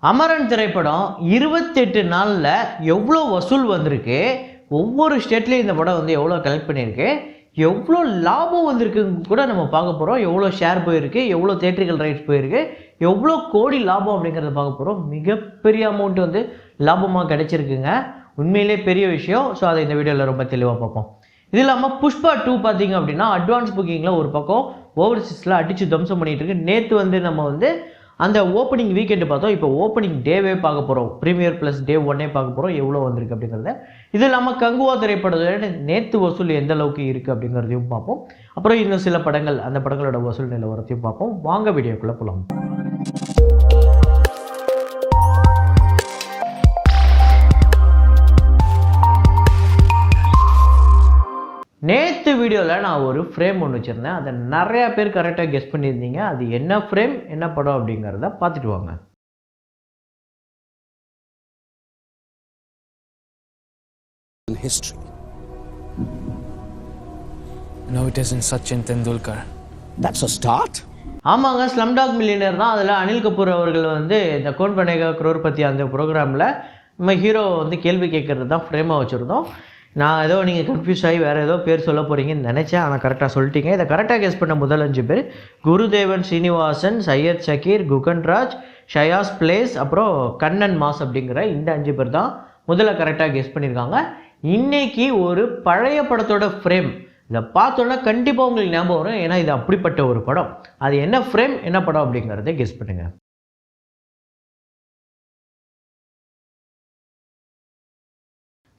அமரன் திரைப்படம் 28 நாளில் எவ்வளோ வசூல் வந்திருக்கு, ஒவ்வொரு ஸ்டேட்லேயும் இந்த படம் வந்து எவ்வளோ கலெக்ட் பண்ணியிருக்கு, எவ்வளோ லாபம் வந்திருக்குன்னு கூட நம்ம பார்க்க போகிறோம். எவ்வளோ ஷேர் போயிருக்கு, எவ்வளோ தியேட்ரிக்கல் ரைட்ஸ் போயிருக்கு, எவ்வளோ கோடி லாபம் அப்படிங்கிறத பார்க்க போகிறோம். மிகப்பெரிய அமௌண்ட் வந்து லாபமாக கிடைச்சிருக்குங்க. உண்மையிலே பெரிய விஷயம். ஸோ அதை இந்த வீடியோவில் ரொம்ப தெளிவாக பார்ப்போம். இது இல்லாமல் புஷ்பா 2 பார்த்தீங்க அப்படின்னா அட்வான்ஸ் புக்கிங்கில் ஒரு பக்கம் ஓவர்சீஸில் அடித்து தம்சம் பண்ணிகிட்டு இருக்கு. நேற்று வந்து நம்ம வந்து அந்த ஓப்பனிங் வீக்கெண்டு பார்த்தோம். இப்போ ஓப்பனிங் டேவே பார்க்க போகிறோம். ப்ரீமியர் ப்ளஸ் டே 1 பார்க்க போகிறோம் எவ்வளோ வந்திருக்கு அப்படிங்கிறத. இது இல்லாமல் கங்குவா திரைப்படத்தோட நேற்று வசூல் எந்த அளவுக்கு இருக்குது அப்படிங்கிறதையும் பார்ப்போம். அப்புறம் இன்னும் சில படங்கள், அந்த படங்களோட வசூல் நிலவரத்தையும் பார்ப்போம். வாங்க வீடியோக்குள்ளே போகலாம். நேற்று வீடியோவில் நான் ஒரு ஃப்ரேம் ஒன்று வச்சுருந்தேன். அதை நிறையா பேர் கரெக்டாக கெஸ் பண்ணியிருந்தீங்க. அது என்ன ஃப்ரேம், என்ன படம் அப்படிங்கிறத பார்த்துட்டு வாங்க. History. No, it isn't Sachin Tendulkar. That's a start. ஆமாங்க, ஸ்லம்டாக் மில்லியனர் தான். அதில் அனில் கபூர் அவர்கள் வந்து இந்த கௌன் பனேகா கரோர்பதி அந்த ப்ரோக்ராமில் நம்ம ஹீரோ வந்து கேள்வி கேட்குறது தான் ஃப்ரேமாக வச்சுருந்தோம். நான் ஏதோ நீங்கள் கன்ஃபியூஸ் ஆகி வேறு ஏதோ பேர் சொல்ல போகிறீங்கன்னு நினச்சேன். ஆனால் கரெக்டாக சொல்லிட்டீங்க. இதை கரெக்டாக கெஸ் பண்ண முதல் 5 பேர் குருதேவன் ஸ்ரீனிவாசன், சையத் ஷக்கீர், குகன்ராஜ், ஷயாஸ் பிளேஸ், அப்புறம் கண்ணன் மாஸ் அப்படிங்கிற இந்த 5 பேர் தான் முதல்ல கரெக்டாக கெஸ் பண்ணியிருக்காங்க. இன்றைக்கி ஒரு பழைய படத்தோட ஃப்ரேம் இதை பார்த்தோன்னா கண்டிப்பாக உங்களுக்கு ஞாபகம் வரும். ஏன்னா இது அப்படிப்பட்ட ஒரு படம். அது என்ன ஃப்ரேம், என்ன படம் அப்படிங்கிறத கெஸ் பண்ணுங்கள்.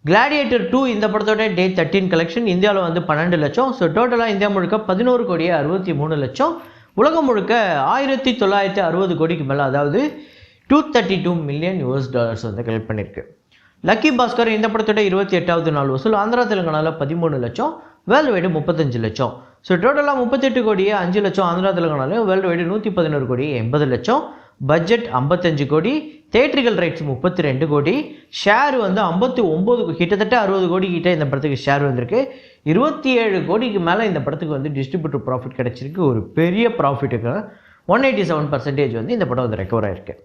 கிளாடியேட்டர் 2 இந்த படத்தோட டே 13 கலெக்ஷன் இந்தியாவில் வந்து 12 லட்சம். ஸோ டோட்டலாக இந்தியா முழுக்க 11 கோடியே 63 லட்சம். உலகம் முழுக்க 1960 கோடிக்கு மேலே, அதாவது $232 மில்லியன் வந்து கலெக்ட் பண்ணியிருக்கு. லக்கி பாஸ்கர் இந்த படத்தோட 28வது நாள் வசூல் ஆந்திரா தெலுங்கானாவில் 13 லட்சம், வேர்ல்டு வைடு 35 லட்சம். ஸோ டோட்டலாக 38 கோடியே 5 லட்சம் ஆந்திரா தெலுங்கானாலையும், வேர்ல்டு வைடு 111 கோடியே 80 லட்சம். பட்ஜெட் 55 கோடி, தியேட்ரிக்கல் ரைட்ஸ் 32 கோடி, ஷேர் வந்து 59, கிட்டத்தட்ட 60 கோடி கிட்ட இந்த படத்துக்கு ஷேர் வந்திருக்கு. 27 கோடிக்கு மேலே இந்த படத்துக்கு வந்து டிஸ்ட்ரிபியூட்டர் ப்ராஃபிட் கிடச்சிருக்கு. ஒரு பெரிய ப்ராஃபிட்டுக்கு 187% வந்து இந்த படம் வந்து ரெக்கவர் ஆகிருக்கு.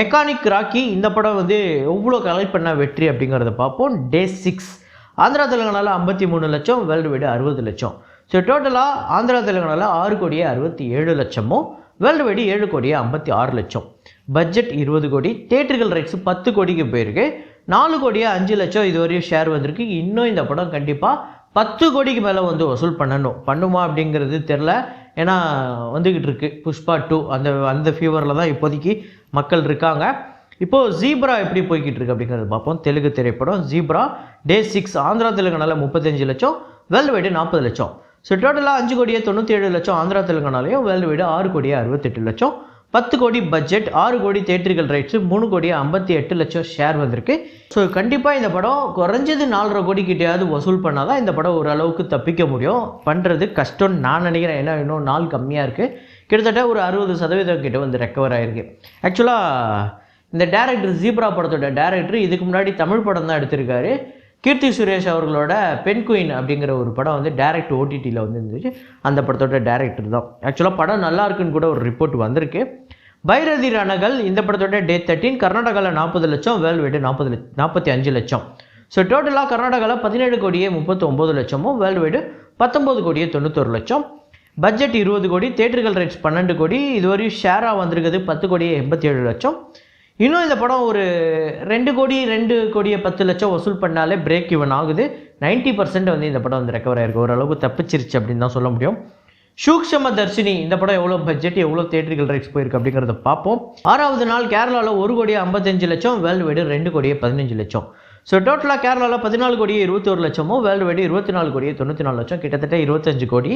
மெக்கானிக் ராக்கி இந்த படம் வந்து எவ்வளோ கலெக்ட் பண்ண வெற்றி அப்படிங்கிறத பார்ப்போம். டே 6 ஆந்திரா தெலுங்கானாவில் 53 லட்சம், வேர்ல்டு வைடு 60 லட்சம். ஸோ டோட்டலாக ஆந்திரா தெலுங்கானாவில் 6 கோடியே 67 லட்சமும், வேர்ல்டு வைடு 7 கோடியே 56 லட்சம். பட்ஜெட் 20 கோடி, தியேட்ரிக்கல் ரைட்ஸ் 10 கோடிக்கு போயிருக்கு. 4 கோடியே 5 லட்சம் இதுவரையும் ஷேர் வந்திருக்கு. இன்னும் இந்த படம் கண்டிப்பாக 10 கோடிக்கு மேலே வந்து வசூல் பண்ணுமா அப்படிங்கிறது தெரில. ஏன்னா வந்துக்கிட்டு இருக்கு புஷ்பா 2 அந்த ஃபீவரில் தான் இப்போதைக்கு மக்கள் இருக்காங்க. இப்போது ஜீப்ரா எப்படி போய்கிட்டு இருக்கு அப்படிங்கிறது பார்ப்போம். தெலுங்கு திரைப்படம் ஜீப்ரா டே 6 ஆந்திரா தெலுங்கானாவில் 35 லட்சம், வேர்ல்டு வைடு 40 லட்சம். ஸோ டோட்டலாக 5 கோடியே 97 லட்சம் ஆந்திரா தெலுங்கானாலையும், வேர்ல்டு வைடு 6 கோடியே 68 லட்சம். 10 கோடி பட்ஜெட், 6 கோடி தியேட்ரிக்கல் ரைட்ஸு, 3 கோடியே 58 லட்சம் ஷேர் வந்திருக்கு. ஸோ கண்டிப்பாக இந்த படம் குறைஞ்சது 4.5 கோடி கிட்டையாவது வசூல் பண்ணால் தான் இந்த படம் ஓரளவுக்கு தப்பிக்க முடியும். பண்ணுறது கஷ்டம்னு நான் நினைக்கிறேன். ஏன்னா இன்னும் நாள் கம்மியாக இருக்குது. கிட்டத்தட்ட ஒரு 60% கிட்ட வந்து ரெக்கவர் ஆகிருக்கு. ஆக்சுவலாக இந்த டேரக்டர் ஜீப்ரா படத்தோட டேரக்டர் இதுக்கு முன்னாடி தமிழ் படம் தான் எடுத்திருக்காரு. கீர்த்தி சுரேஷ் அவர்களோட பெண் குயின் அப்படிங்கிற ஒரு படம் வந்து டேரக்ட் ஓடிடியில் வந்து இருந்துச்சு. அந்த படத்தோட டேரக்டர் தான். ஆக்சுவலாக படம் நல்லா இருக்குன்னு கூட ஒரு ரிப்போர்ட் வந்திருக்கு. பைரதி ரணகல் இந்த படத்தோட டே 13 கர்நாடகாவில் 40 லட்சம், வேர்ல்டு வைடு 45 லட்சம். ஸோ டோட்டலாக கர்நாடகாவில் 17 கோடியே 39 லட்சமும், வேர்ல்டு வைடு 19 கோடியே 91 லட்சம். பட்ஜெட் 20 கோடி, தியேட்ரிக்கல் ரைட்ஸ் 12 கோடி, இதுவரையும் ஷேராக வந்திருக்குது 10 கோடியே 87 லட்சம். இன்னும் இந்த படம் ஒரு 2 கோடியே 10 லட்சம் வசூல் பண்ணாலே பிரேக் ஈவன் ஆகுது. 90% வந்து இந்த படம் வந்து ரெக்கவர் ஆகிருக்கு. ஓரளவுக்கு தப்பிச்சிருச்சு அப்படின்னு தான் சொல்ல முடியும். சூக்ஷம தர்ஷினி இந்த படம் எவ்வளோ பட்ஜெட், எவ்வளோ தியேட்ரிக்கல் ரைட்ஸ் போயிருக்கு அப்படிங்கிறத பார்ப்போம். 6வது நாள் கேரளாவில் 1 கோடியே 55 லட்சம், வேர்ல்டு வைடு 2 கோடியே 15 லட்சம். ஸோ டோட்டலாக கேரளாவில் 14 கோடியே 21 லட்சமும், வேர்ல்டு வைடு 24 கோடியே 94 லட்சம், கிட்டத்தட்ட 25 கோடி.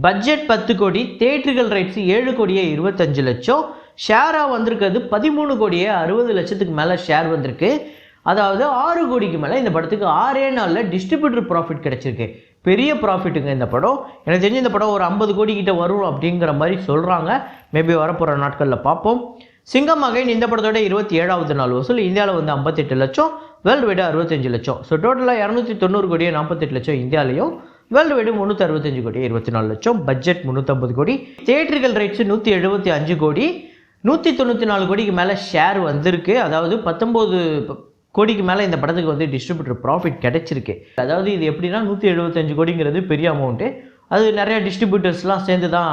பட்ஜெட் 10 கோடி, தியேட்ரிக்கல் ரைட்ஸ் 7 கோடியே 25 லட்சம். ஷேராக வந்திருக்கிறது 13 கோடியே 60 லட்சத்துக்கு மேலே ஷேர் வந்திருக்கு. அதாவது 6 கோடிக்கு மேலே இந்த படத்துக்கு 6 நாளில் டிஸ்ட்ரிபியூட்டர் ப்ராஃபிட் கிடச்சிருக்கு. பெரிய ப்ராஃபிட்டுங்க இந்த படம். எனக்கு தெரிஞ்சு இந்த படம் ஒரு 50 கோடி கிட்ட வரும் அப்படிங்கிற மாதிரி சொல்கிறாங்க. மேபி வரப்போகிற நாட்களில் பார்ப்போம். சிங்கம் அகைன் இந்த படத்தோட 27வது நாள் வசூல் இந்தியாவில் வந்து 58 லட்சம், வேர்ல்டு வைடு 65 லட்சம். ஸோ டோட்டலாக 290 கோடியே 48 லட்சம் இந்தியாலையும், வேர்ல்டு வைடு 365 கோடி 24 லட்சம். பட்ஜெட் 350 கோடி, தியேட்ரிக்கல் ரைட்ஸ் 175 கோடி, 194 கோடிக்கு மேலே ஷேர் வந்திருக்கு. அதாவது 19 கோடிக்கு மேலே இந்த படத்துக்கு வந்து டிஸ்ட்ரிபியூட்டர் ப்ராஃபிட் கிடைச்சிருக்கு. அதாவது இது எப்படின்னா 175 கோடிங்கிறது பெரிய அமௌண்ட்டு. அது நிறையா டிஸ்ட்ரிபியூட்டர்ஸ்லாம் சேர்ந்து தான்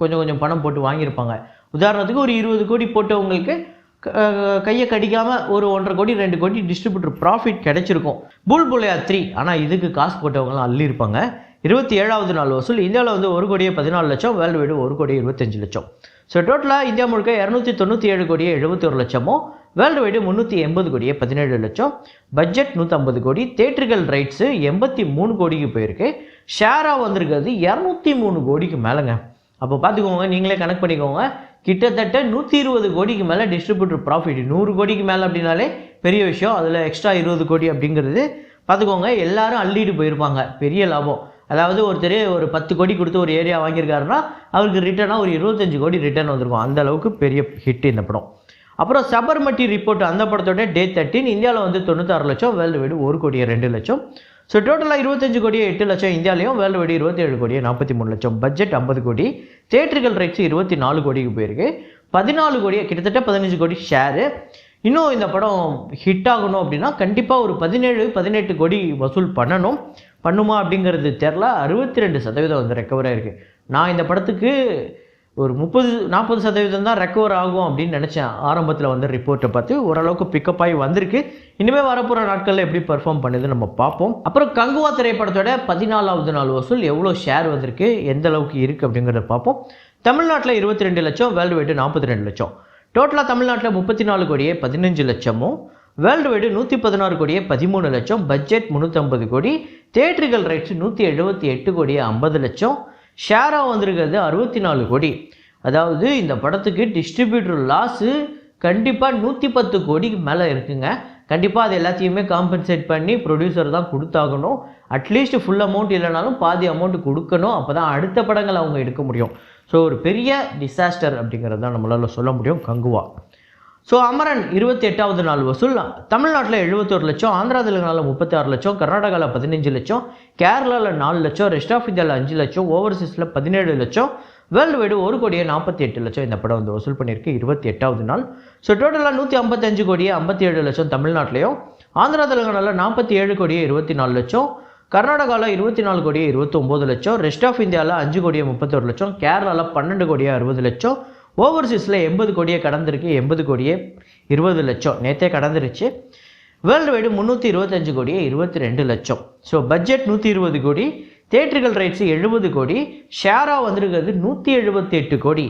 கொஞ்சம் கொஞ்சம் பணம் போட்டு வாங்கியிருப்பாங்க. உதாரணத்துக்கு ஒரு 20 கோடி போட்டவங்களுக்கு கையை கடிக்காமல் ஒரு 1.5 கோடி 2 கோடி டிஸ்ட்ரிபியூட்டர் ப்ராஃபிட் கிடைச்சிருக்கும். புல்புலையா 3 ஆனால் இதுக்கு காசு போட்டவங்களாம் அள்ளியிருப்பாங்க. 27வது நாள் வசூல் இந்தியாவில் வந்து 1 கோடியே 14 லட்சம், வேர்ல்டு வைடு 1 கோடியே 25 லட்சம். ஸோ டோட்டலாக இந்தியா முழுக்க 297 கோடியே 71 லட்சமும், வேர்ல்டு வைடு 380 கோடியே 17 லட்சம், பட்ஜெட் 150 கோடி, தேட்டர்கள் ரைட்ஸு 83 கோடிக்கு போயிருக்கு. ஷேராக வந்திருக்கிறது 203 கோடிக்கு மேலேங்க. அப்போ பார்த்துக்கோங்க, நீங்களே கணக்கு பண்ணிக்கோங்க. கிட்டத்தட்ட 120 கோடிக்கு மேலே டிஸ்ட்ரிபியூட்டர் ப்ராஃபிட். 100 கோடிக்கு மேலே அப்படின்னாலே பெரிய விஷயம். அதில் எக்ஸ்ட்ரா 20 கோடி அப்படிங்கிறது பார்த்துக்கோங்க, எல்லாரும் அள்ளிட்டு போயிருப்பாங்க. பெரிய லாபம். அதாவது ஒருத்தர் ஒரு 10 கோடி கொடுத்து ஒரு ஏரியா வாங்கியிருக்காருன்னா அவருக்கு ரிட்டர்னாக ஒரு 25 கோடி ரிட்டர்ன் வந்திருக்கும். அந்த அளவுக்கு பெரிய ஹிட் இந்த படம். அப்புறம் சபர்மதி ரிப்போர்ட், அந்த படத்தோட டே 13 இந்தியாவில் வந்து 96 லட்சம், வேர்ல்டு வைடு 1 கோடியே 2 லட்சம். ஸோ டோட்டலாக 25 கோடியே 8 லட்சம் இந்தியாலையும், வேர்ல்டு வைடு 27 கோடியே 43 லட்சம், பட்ஜெட் 50 கோடி, தேட்டர்கள் ரைட்ஸ் 24 கோடிக்கு போயிருக்கு. 14 கோடியே கிட்டத்தட்ட 15 கோடி ஷேரு. இன்னும் இந்த படம் ஹிட் ஆகணும் அப்படின்னா கண்டிப்பாக ஒரு 17-18 கோடி வசூல் பண்ணுமா அப்படிங்கிறது தெரில. 62% வந்து ரெக்கவராக இருக்குது. நான் இந்த படத்துக்கு ஒரு 30-40% தான் ரெக்கவர் ஆகும் அப்படின்னு நினச்சேன். ஆரம்பத்தில் வந்து ரிப்போர்ட்டை பார்த்து ஓரளவுக்கு பிக்கப் ஆகி வந்திருக்கு. இனிமேல் வரப்போகிற நாட்களில் எப்படி பெர்ஃபார்ம் பண்ணுது நம்ம பார்ப்போம். அப்புறம் கங்குவா திரைப்படத்தோட 14வது நாள் வசூல் எவ்வளோ ஷேர் வந்திருக்கு, எந்த அளவுக்கு இருக்குது அப்படிங்கிறத பார்ப்போம். தமிழ்நாட்டில் 22 லட்சம், வேர்ல்டு வைடு 42 லட்சம். டோட்டலாக தமிழ்நாட்டில் 34 கோடியே 15 லட்சமும், வேர்ல்டு வைடு 116 கோடியே 13 லட்சம், பட்ஜெட் 350 கோடி, தேட்டர்கள் ரைட்ஸ் 178 கோடியே 50 லட்சம், ஷேராக வந்திருக்கிறது 64 கோடி. அதாவது இந்த படத்துக்கு டிஸ்ட்ரிபியூட்டர் லாஸு கண்டிப்பாக 110 கோடிக்கு மேலே இருக்குங்க. கண்டிப்பாக அது எல்லாத்தையுமே காம்பன்சேட் பண்ணி ப்ரொடியூசர் தான் கொடுத்தாகணும். அட்லீஸ்ட் ஃபுல் அமௌண்ட் இல்லைனாலும் பாதி அமௌண்ட் கொடுக்கணும். அப்போ தான் அடுத்த படங்கள் அவங்க எடுக்க முடியும். ஸோ ஒரு பெரிய டிசாஸ்டர் அப்படிங்கிறது தான் நம்மளால் சொல்ல முடியும் கங்குவா. ஸோ அமரன் 28வது நாள் வசூல் தமிழ்நாட்டில் 71 லட்சம், ஆந்திரா தெலுங்கானாவில் 36 லட்சம், கர்நாடகாவில் 15 லட்சம், கேரளாவில் 4 லட்சம், ரெஸ்ட் ஆஃப் இந்தியாவில் 5 லட்சம், ஓவர்சீஸில் 17 லட்சம், வேர்ல்டு வைடு 1 கோடியே 48 லட்சம் இந்த படம் வந்து வசூல் பண்ணியிருக்கு 28வது நாள். ஸோ டோட்டலாக 155 கோடியே 57 லட்சம் தமிழ்நாட்டிலையும், ஆந்திரா தெலுங்கானாவில் 47 கோடியே 24 லட்சம், கர்நாடகாவில் 24 கோடியே 29 லட்சம், ரெஸ்ட் ஆஃப் இந்தியாவில் 5 கோடியே 31 லட்சம், கேரளாவில் 12 கோடியே 60 லட்சம், ஓவர்சீஸில் 80 கோடியே கடந்திருக்கு, 80 கோடியே 20 லட்சம் நேற்றே கடந்துருச்சு. வேர்ல்டு வைடு 325 கோடியே 22 லட்சம். ஸோ பட்ஜெட் 120 கோடி, தேட்டர்கள் ரைட்ஸு 70 கோடி, ஷேராக வந்திருக்கிறது 178 கோடி.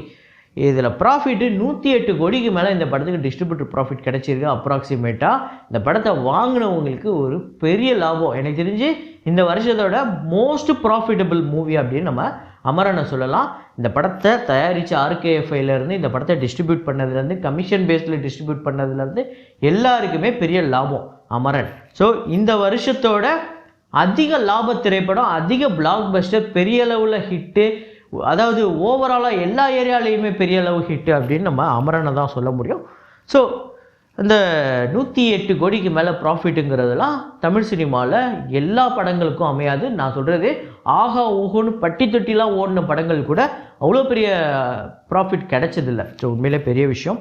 இதில் ப்ராஃபிட்டு 108 கோடிக்கு மேலே இந்த படத்துக்கு டிஸ்ட்ரிபியூட்டர் ப்ராஃபிட் கிடச்சிருக்கு. அப்ராக்சிமேட்டாக இந்த படத்தை வாங்கினவங்களுக்கு ஒரு பெரிய லாபம். எனக்கு தெரிஞ்சு இந்த வருஷத்தோட மோஸ்ட் ப்ராஃபிட்டபிள் மூவி அப்படின்னு நம்ம அமரனை சொல்லலாம். இந்த படத்தை தயாரித்த RKFIலேருந்து இந்த படத்தை டிஸ்ட்ரிபியூட் பண்ணதுலேருந்து, கமிஷன் பேஸில் டிஸ்ட்ரிபியூட் பண்ணதுலேருந்து எல்லாருக்குமே பெரிய லாபம் அமரன். ஸோ இந்த வருஷத்தோட அதிக லாப திரைப்படம், அதிக பிளாக் பஸ்டர், பெரிய அளவில் ஹிட்டு, அதாவது ஓவராலாக எல்லா ஏரியாலையுமே பெரிய அளவு ஹிட்டு அப்படின்னு நம்ம அமரனை தான் சொல்ல முடியும். ஸோ இந்த 108 கோடிக்கு மேலே ப்ராஃபிட்டுங்கிறதுலாம் தமிழ் சினிமாவில் எல்லா படங்களுக்கும் அமையாது. நான் சொல்கிறது ஆகா ஊகுன்னு பட்டி தொட்டிலாம் ஓடின படங்கள் கூட அவ்வளோ பெரிய ப்ராஃபிட் கிடைச்சதில்லை. ஸோ உண்மையிலே பெரிய விஷயம்.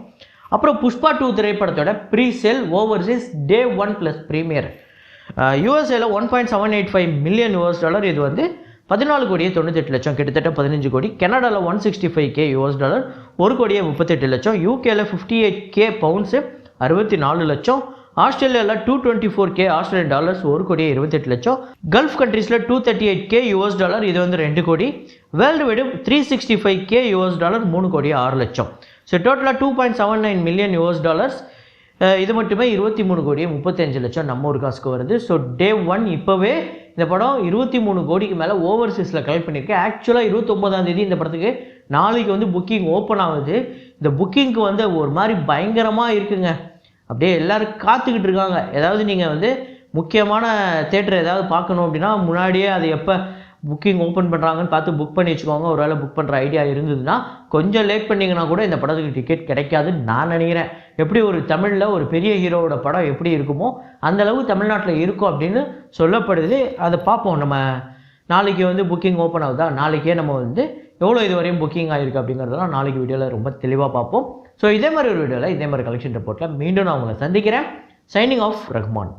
அப்புறம் புஷ்பா 2 திரைப்படத்தோட ப்ரீ சேல் ஓவர்சீஸ் டே 1 + ப்ரீமியர் யூஎஸ்ஏல $1.785 மில்லியன். இது வந்து 14 கோடியே 98 லட்சம், கிட்டத்தட்ட 15 கோடி. கனடாவில் $165K, $1 கோடியே 38 லட்சம். யூகேல $58K பவுண்ட்ஸு 64 லட்சம். ஆஸ்திரேலியாவில் $224K ஆஸ்திரேலியன் டாலர்ஸ், 1 கோடியே 28 லட்சம். கல்ஃப் கண்ட்ரீஸில் $238K, இது வந்து 2 கோடி. வேர்ல்டு வைடு $365K, 3 கோடியே 6 லட்சம். ஸோ டோட்டலாக $2.79 மில்லியன். இது மட்டுமே 23 கோடியே 35 லட்சம் நம்ம ஒரு காசுக்கு வருது. ஸோ டே 1 இப்போவே இந்த படம் 23 கோடிக்கு மேலே ஓவர்சீஸில் கலெக்ட் பண்ணியிருக்கேன். ஆக்சுவலாக 29ஆம் தேதி இந்த படத்துக்கு நாளைக்கு வந்து புக்கிங் ஓப்பன் ஆகுது. இந்த புக்கிங்க்கு வந்து ஒரு மாதிரி பயங்கரமாக இருக்குங்க. அப்படியே எல்லோரும் காத்துக்கிட்டு இருக்காங்க. ஏதாவது நீங்கள் வந்து முக்கியமான தேட்டர் ஏதாவது பார்க்கணும் அப்படின்னா முன்னாடியே அது எப்போ புக்கிங் ஓப்பன் பண்ணுறாங்கன்னு பார்த்து புக் பண்ணி வச்சுக்கோங்க. ஒரு வேளை புக் பண்ணுற ஐடியா இருந்ததுன்னா கொஞ்சம் லேட் பண்ணிங்கன்னா கூட இந்த படத்துக்கு டிக்கெட் கிடைக்காதுன்னு நான் நினைக்கிறேன். எப்படி ஒரு தமிழில் ஒரு பெரிய ஹீரோவோட படம் எப்படி இருக்குமோ அந்தளவு தமிழ்நாட்டில் இருக்கும் அப்படின்னு சொல்லப்படுது. அதை பார்ப்போம். நம்ம நாளைக்கு வந்து புக்கிங் ஓப்பன் ஆகுதா, நாளைக்கே நம்ம வந்து எவ்வளோ இது வரையும் புக்கிங் ஆகிருக்கு அப்படிங்கிறதெல்லாம் நாளைக்கு வீடியோவில் ரொம்ப தெளிவாக பார்ப்போம். ஸோ இதே மாதிரி ஒரு வீடியோவில் இதே மாதிரி கலெக்ஷன் ரிப்போர்ட்டில் மீண்டும் நான் உங்களை சந்திக்கிறேன். Signing off Rahman.